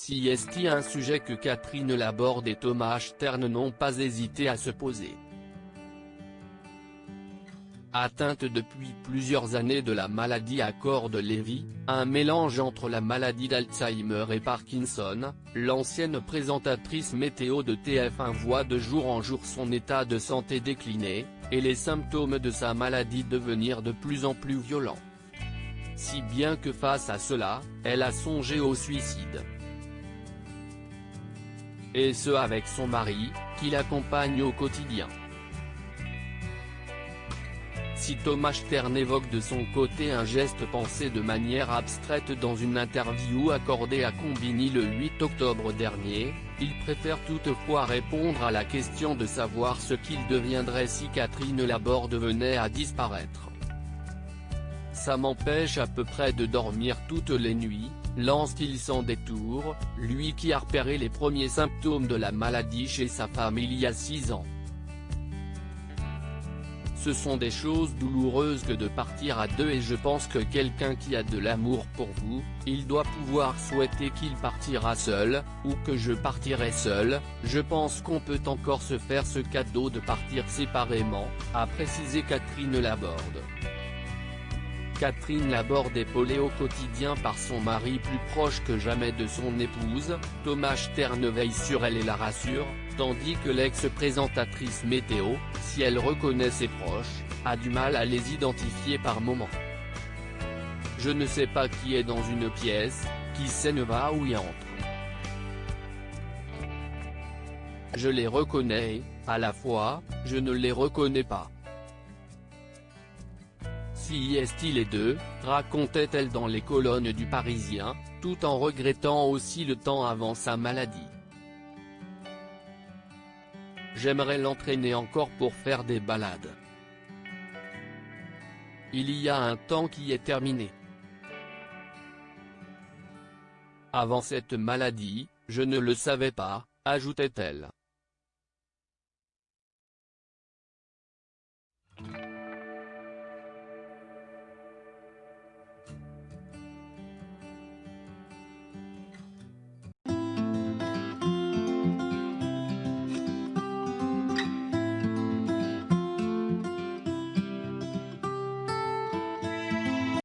Si est un sujet que Catherine Laborde et Thomas Stern n'ont pas hésité à se poser. Atteinte depuis plusieurs années de la maladie à corps de Lévy, un mélange entre la maladie d'Alzheimer et Parkinson, l'ancienne présentatrice météo de TF1 voit de jour en jour son état de santé décliner, et les symptômes de sa maladie devenir de plus en plus violents. Si bien que face à cela, elle a songé au suicide. Et ce avec son mari, qui l'accompagne au quotidien. Si Thomas Stern évoque de son côté un geste pensé de manière abstraite dans une interview accordée à Combini le 8 octobre dernier, il préfère toutefois répondre à la question de savoir ce qu'il deviendrait si Catherine Laborde venait à disparaître. Ça m'empêche à peu près de dormir toutes les nuits, lance-t-il sans détour, lui qui a repéré les premiers symptômes de la maladie chez sa femme il y a 6 ans. Ce sont des choses douloureuses que de partir à deux et je pense que quelqu'un qui a de l'amour pour vous, il doit pouvoir souhaiter qu'il partira seul, ou que je partirai seul, je pense qu'on peut encore se faire ce cadeau de partir séparément, a précisé Catherine Laborde. Catherine Laborde épaulée au quotidien par son mari plus proche que jamais de son épouse, Thomas Stern veille sur elle et la rassure, tandis que l'ex-présentatrice météo, si elle reconnaît ses proches, a du mal à les identifier par moments. Je ne sais pas qui est dans une pièce, qui sait ne va où y entre. Je les reconnais, à la fois, je ne les reconnais pas. Si est-il les deux, racontait-elle dans les colonnes du Parisien, tout en regrettant aussi le temps avant sa maladie. J'aimerais l'entraîner encore pour faire des balades. Il y a un temps qui est terminé. Avant cette maladie, je ne le savais pas, ajoutait-elle.